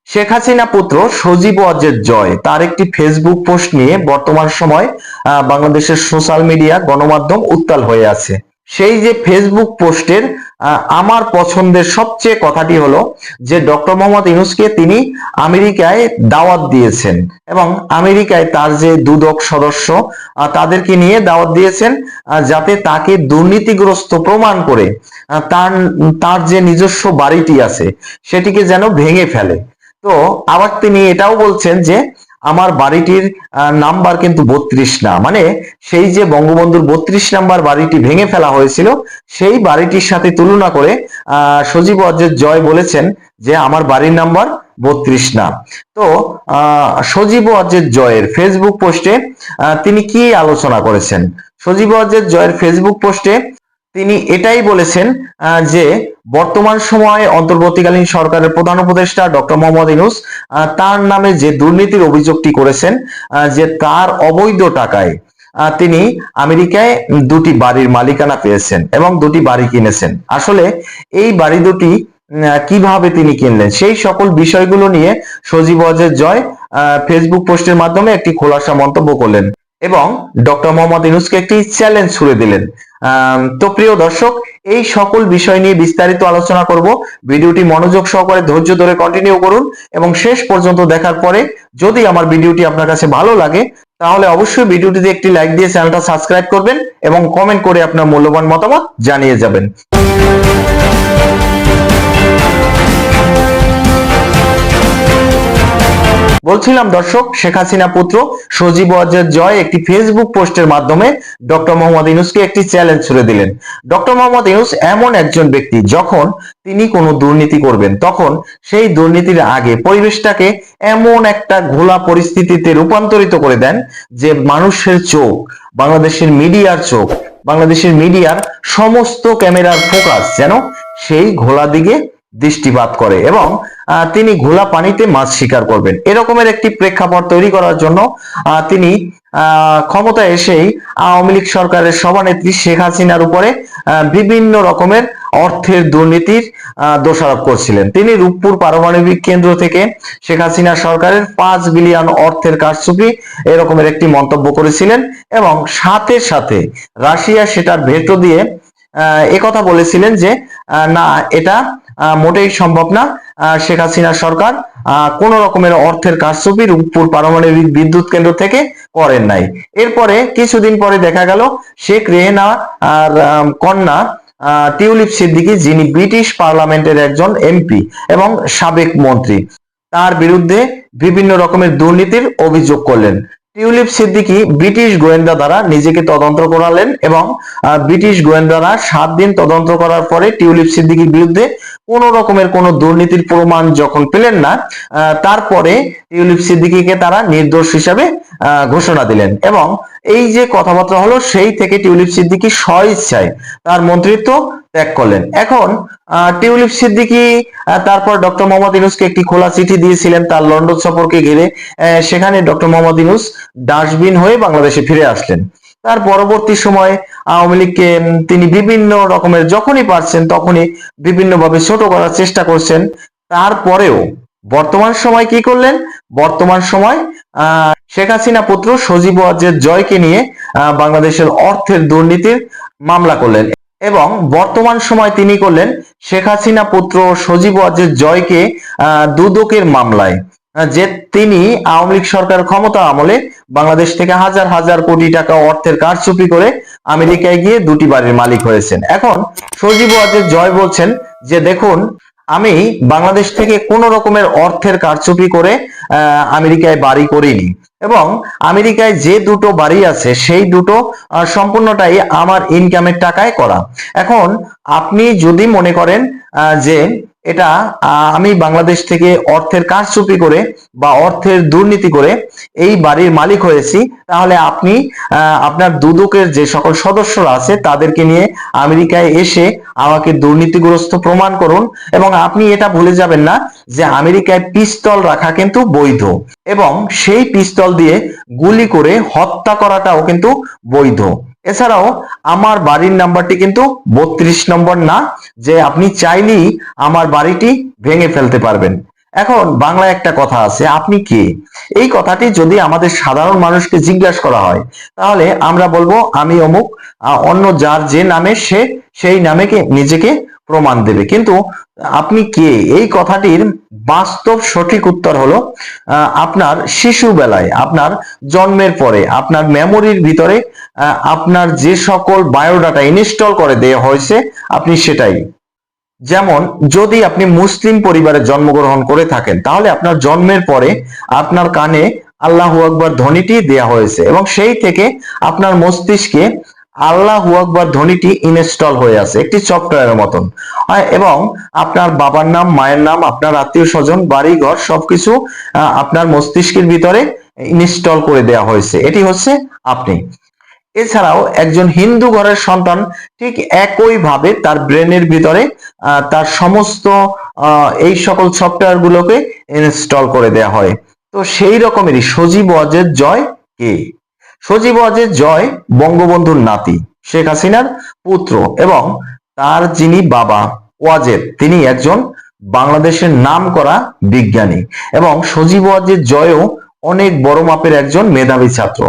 শেখ হাসিনা পুত্র সজীব ওয়াজেদ জয় তার একটি ফেসবুক পোস্ট নিয়ে বর্তমান সময় বাংলাদেশের সোশ্যাল মিডিয়া গণমাধ্যম উত্তাল হয়ে আছে। সেই যে ফেসবুক পোস্টের আমার পছন্দের সবচেয়ে কথাটি হলো যে ডক্টর মোহাম্মদ ইউনূসকে তিনি আমেরিকায় দাওয়াত দিয়েছেন এবং আমেরিকায় তার যে দুদক সদস্য তাদেরকে নিয়ে দাওয়াত দিয়েছেন যাতে তাকে দুর্নীতিগ্রস্ত প্রমাণ করে তার তার যে নিজস্ব বাড়িটি আছে সেটিকে যেন ভেঙে ফেলে। তো আবার তিনি এটাও বলছেন যে আমার বাড়িটির নাম্বার কিন্তু 32 না, মানে সেই যে বঙ্গবন্ধুর 32 নাম্বার বাড়িটি ভেঙে ফেলা হয়েছিল সেই বাড়িটির সাথে তুলনা করে সজীব ওয়াজেদ জয় বলেছেন যে আমার বাড়ির নাম্বার 32 না। তো সজীব ওয়াজেদ জয়ের ফেসবুক পোস্টে তিনি কি আলোচনা করেছেন? সজীব ওয়াজেদ জয়ের ফেসবুক পোস্টে তিনি এটাই বলেছেন যে বর্তমান সময়ে অন্তর্বর্তীকালীন সরকারের প্রধান উপদেষ্টা ডক্টর মোহাম্মদ ইউনূস তার নামে যে দুর্নীতির অভিযোগটি করেছেন, যে তার অবৈধ টাকায় তিনি আমেরিকায় দুটি বাড়ির মালিকানা পেয়েছেন এবং দুটি বাড়ি কিনেছেন। আসলে এই বাড়ি দুটি কিভাবে তিনি কিনলেন সেই সকল বিষয়গুলো নিয়ে সজীব ওয়াজেদ জয় ফেসবুক পোস্টের মাধ্যমে একটি খোলাসা মন্তব্য করলেন এবং ডক্টর মোহাম্মদ ইউনূসকে একটি চ্যালেঞ্জ ছুড়ে দিলেন। তো প্রিয় দর্শক, এই সকল বিষয় নিয়ে বিস্তারিত আলোচনা করব। ভিডিওটি মনোযোগ সহকারে ধৈর্য ধরে কন্টিনিউ করুন এবং শেষ পর্যন্ত দেখার পরে যদি আমার ভিডিওটি আপনার কাছে ভালো লাগে তাহলে অবশ্যই ভিডিওটিতে একটি লাইক দিয়ে চ্যানেলটা সাবস্ক্রাইব করবেন এবং কমেন্ট করে আপনার মূল্যবান মতামত জানিয়ে যাবেন। বলছিলাম দর্শক, শেখ হাসিনা পুত্র সজীব ওয়াজেদ জয় একটি ফেসবুক পোস্টের মাধ্যমে ডক্টর মোহাম্মদ ইউনূসকে একটি চ্যালেঞ্জ ছুড়ে দিলেন। ডক্টর মোহাম্মদ ইউনূস এমন একজন ব্যক্তি, যখন তিনি কোনো দুর্নীতি করবেন তখন সেই দুর্নীতির আগে পরিবেশটাকে এমন একটা ঘোলা পরিস্থিতিতে রূপান্তরিত করে দেন যে মানুষের চোখ, বাংলাদেশের মিডিয়ার চোখ, বাংলাদেশের মিডিয়ার সমস্ত ক্যামেরার ফোকাস যেন সেই ঘোলা দিকে দৃষ্টিপাত করে এবং তিনি ঘোলা পানিতে মাছ শিকার করবেন, এরকমের একটি প্রেক্ষাপট তৈরি করার জন্য তিনি ক্ষমতায় এসেই আওয়ামী লীগ সরকারের সভানেত্রী শেখ হাসিনার উপরে বিভিন্ন রকমের অর্থের দুর্নীতির দোষারোপ করছিলেন। তিনি রূপপুর পারমাণবিক কেন্দ্র থেকে শেখ হাসিনা সরকারের 5 বিলিয়ন অর্থের কারচুপি এরকমের একটি মন্তব্য করেছিলেন এবং সাথে সাথে রাশিয়া সেটার ভেটো দিয়ে একথা বলেছিলেন যে না, এটা মোটেই সম্ভব না, শেখ হাসিনা সরকার কোন রকমের অর্থের কারচুপি রূপপুর পারমাণবিক বিদ্যুৎ কেন্দ্র থেকে করেন নাই। এরপরে কিছুদিন পরে দেখা গেল শেখ রেহেনা আর কন্যা টিউলিপ সিদ্দিকী, যিনি ব্রিটিশ পার্লামেন্টের একজন এমপি এবং সাবেক মন্ত্রী, তার বিরুদ্ধে বিভিন্ন রকমের দুর্নীতির অভিযোগ করলেন। টিউলিপ সিদ্দিকী ব্রিটিশ গোয়েন্দা দ্বারা নিজেকে তদন্ত করালেন এবং ব্রিটিশ গোয়েন্দারা 7 দিন তদন্ত করার পরে টিউলিপ সিদ্দিকীর বিরুদ্ধে কোন রকমের কোন দুর্নীতির প্রমাণ যখন পেলেন না, তারপরে টিউলিপ সিদ্দিকীকে তারা নির্দোষ হিসাবে ঘোষণা দিলেন এবং এই যে কথাবার্তা হলো সেই থেকে টিউলিপ সিদ্দিকী স্বইচ্ছায় তার মন্ত্রিত্ব ত্যাগ করলেন। এখন টিউলিপ সিদ্দিকী তারপর ডক্টর মোহাম্মদ ইউনূসকে একটি খোলা চিঠি দিয়েছিলেন তার লন্ডন সফরকে ঘিরে। সেখানে ডক্টর মোহাম্মদ ইউনূস ডাস্টবিন হয়ে বাংলাদেশে ফিরে আসলেন। তার পরবর্তী সময়ে আওয়ামী লীগকে তিনি বিভিন্ন রকমের যখনই পারছেন তখনই বিভিন্নভাবে ছোট করার চেষ্টা করছেন। তারপরেও বর্তমান সময় কি করলেন? বর্তমান সময় শেখ হাসিনা পুত্র সজীব ওয়াজেদ জয়কে নিয়ে বাংলাদেশের অর্থের দুর্নীতির মামলা করলেন এবং বর্তমান সময় তিনি করলেন শেখ হাসিনা পুত্র সজীব ওয়াজেদ জয়কে দুদকের মামলায়, যে তিনি আওয়ামী লীগ সরকার ক্ষমতা আমলে বাংলাদেশ থেকে হাজার হাজার কোটি টাকা অর্থের কারচুপি করে আমেরিকায় গিয়ে দুটি বাড়ির মালিক হয়েছেন। এখন সজীব ওয়াজেদ জয় বলছেন যে দেখুন, আমি বাংলাদেশ থেকে কোন রকমের অর্থের কারচুপি করে আমেরিকায় বাড়ি করিনি এবং আমেরিকায় যে দুটো বাড়ি আছে সেই দুটো সম্পূর্ণটাই আমার ইনকামের টাকায় করা। এখন আপনি যদি মনে করেন যে এটা আমি বাংলাদেশ থেকে অর্থের কারচুপি করে বা অর্থের দুর্নীতি করে এই বাড়ির মালিক হয়েছি, তাহলে আপনি আপনার দুদকের যে সকল সদস্যরা আছে তাদেরকে নিয়ে আমেরিকায় এসে আমাকে দুর্নীতিগ্রস্ত প্রমাণ করুন এবং আপনি এটা ভুলে যাবেন না যে আমেরিকায় পিস্তল রাখা কিন্তু বৈধ এবং সেই পিস্তল দিয়ে গুলি করে হত্যা করাটাও কিন্তু বৈধ। এছাড়াও আমার বাড়ির নাম্বারটি কিন্তু 32 নম্বর না যে আপনি চাইলেই আমার বাড়িটি ভেঙে ফেলতে পারবেন। এখন বাংলায় একটা কথা আছে, আপনি কে? এই কথাটি যদি আমাদের সাধারণ মানুষকে জিজ্ঞাসা করা হয়, তাহলে আমরা বলবো আমি অমুক। অন্য যার যে নামে সে সেই নামে নিজেকে প্রমাণ দেবে। কিন্তু আপনি কে, এই কথাটির বাস্তব সঠিক উত্তর হলো আপনার শিশু বেলায়, আপনার জন্মের পরে, আপনার মেমোরির ভিতরে আপনার যে সকল বায়োডাটা ইনস্টল করে দেওয়া হয়েছে, আপনি সেটাই। যেমন যদি আপনি মুসলিম পরিবারে জন্মগ্রহণ করে থাকেন, তাহলে আপনার জন্মের পরে আপনার কানে আল্লাহু আকবার ধ্বনিটি দেয়া হয়েছে এবং সেই থেকে আপনার মস্তিষ্কে আল্লাহু আকবার ধ্বনিটি ইনস্টল হয়ে আছে একটি সফটওয়্যারের মতন। এবং আপনার বাবার নাম, মায়ের নাম, আপনার আত্মীয় স্বজন, বাড়ি ঘর সবকিছু আপনার মস্তিষ্কের ভিতরে ইনস্টল করে দেয়া হয়েছে। এটি হচ্ছে আপনি। এছাড়াও একজন হিন্দু ঘরের সন্তান ঠিক একই ভাবে তার ব্রেনের ভিতরে তার সমস্ত এই সকল সফটওয়্যার গুলোকে ইনস্টল করে দেয়া হয়। তো সেই রকমেরই সজীব ওয়াজেদ জয় কে? সজীব ওয়াজেদ জয় বঙ্গবন্ধুর নাতি, শেখ হাসিনার পুত্র, এবং তার যিনি বাবা ওয়াজেদ, তিনি একজন বাংলাদেশের নামকরা বিজ্ঞানী, এবং সজীব ওয়াজেদ জয়ও অনেক বড় মাপের একজন মেধাবী ছাত্র।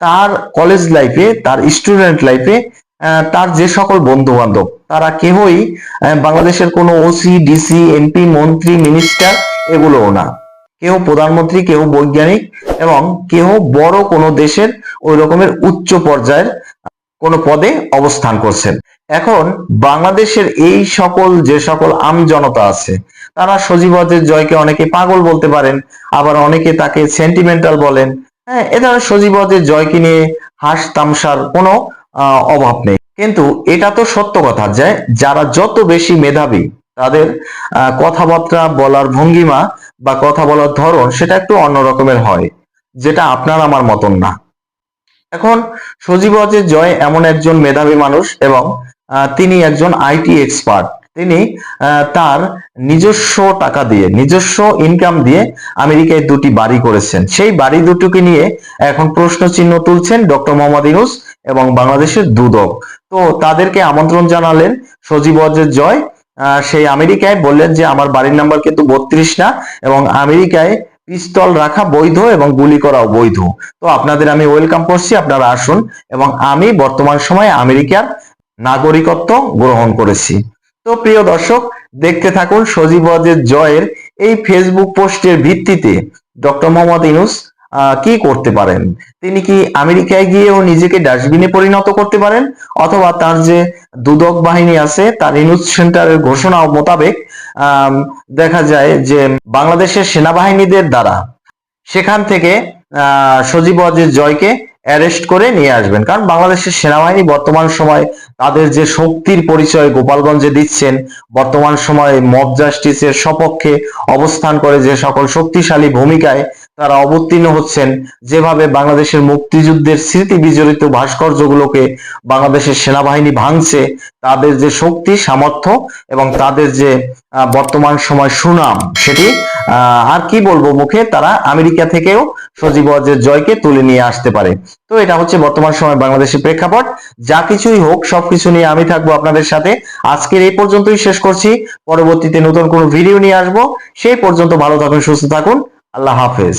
তার কলেজ লাইফে, তার স্টুডেন্ট লাইফে তার যে সকল বন্ধু বান্ধব, তারা কেউই বাংলাদেশের কোনো ওসি, ডিসি, এমপি, মন্ত্রী, মিনিস্টার এগুলোও না। কেউ প্রধানমন্ত্রী, কেউ বৈজ্ঞানিক, এবং কেউ বড় কোনো দেশের ওই রকমের উচ্চ পর্যায়ের কোনো পদে অবস্থান করছেন। এখন বাংলাদেশের এই সকল যে সকল আমজনতা আছে, তারা সজীব ওয়াজেদ জয়কে অনেকে পাগল বলতে পারেন, আবার অনেকে তাকে সেন্টিমেন্টাল বলেন। হ্যাঁ, এ ধরনের সজীব ওয়াজেদ জয়কে নিয়ে হাস তামসার কোনো অভাব নেই। কিন্তু এটা তো সত্য কথা যে যারা যত বেশি মেধাবী, তাদের কথাবার্তা বলার ভঙ্গিমা বা কথা বলার ধরন সেটা একটু অন্য রকমের হয়, যেটা আপনার আমার মতন না। এখন সজীব ওয়াজেদ জয় এমন একজন মেধাবী মানুষ, এবং তিনি একজন আইটি এক্সপার্ট। তিনি তার নিজস্ব টাকা দিয়ে, নিজস্ব ইনকাম দিয়ে আমেরিকায় দুটি বাড়ি করেছেন। সেই বাড়ি দুটোকে নিয়ে এখন প্রশ্ন চিহ্ন তুলছেন ডক্টর মোহাম্মদ ইউনূস এবং বাংলাদেশের দুদক। তো তাদেরকে আমন্ত্রণ জানালেন সজীব ওয়াজেদ জয় সেই আমেরিকায়, বললেন যে আমার বাড়ির নাম্বার কিন্তু 32 না, এবং আমেরিকায় পিস্তল রাখা বৈধ এবং গুলি করাও বৈধ। তো আপনাদের আমি ওয়েলকাম করছি, আপনারা আসুন, এবং আমি বর্তমান সময়ে আমেরিকার নাগরিকত্ব গ্রহণ করেছি। তো প্রিয় দর্শক, দেখতে থাকুন সজীব ওয়াজেদ জয়ের এই ফেসবুক পোস্টের ভিত্তিতে ডক্টর মোহাম্মদ ইউনূস কি করতে পারেন। তিনি কি আমেরিকায় গিয়েও নিজেকে ডাস্টবিনে পরিণত করতে পারেন, অথবা তার যে দুদক বাহিনী আছে, তার ইউনূস সেন্টারের ঘোষণা মোতাবেক দেখা যায় যে বাংলাদেশের সেনাবাহিনীদের দ্বারা সেখান থেকে সজীব ওয়াজেদ জয়কে অ্যারেস্ট করে নিয়ে আসবেন। কারণ বাংলাদেশের সেনাবাহিনী বর্তমান সময় তাদের যে শক্তির পরিচয় গোপালগঞ্জে দিচ্ছেন, বর্তমান সময়ে মব জাস্টিসের সপক্ষে অবস্থান করে যে সকল শক্তিশালী ভূমিকায় তারা অবতীর্ণ হচ্ছেন, যেভাবে বাংলাদেশের মুক্তিযুদ্ধের স্মৃতি বিজড়িত ভাস্কর্যগুলোকে বাংলাদেশের সেনাবাহিনী ভাঙছে, তাদের যে শক্তি সামর্থ্য এবং তাদের যে বর্তমান সময় সুনাম, সেটি আর কি বলবো মুখে, তারা আমেরিকা থেকেও সজীব ওয়াজেদ জয়কে তুলে নিয়ে আসতে পারে। তো এটা হচ্ছে বর্তমান সময় বাংলাদেশের প্রেক্ষাপট। যা কিছুই হোক, সবকিছু নিয়ে আমি থাকবো আপনাদের সাথে। আজকের এই পর্যন্তই শেষ করছি, পরবর্তীতে নতুন কোনো ভিডিও নিয়ে আসবো। সেই পর্যন্ত ভালো থাকুন, সুস্থ থাকুন, আল্লাহ হাফেজ।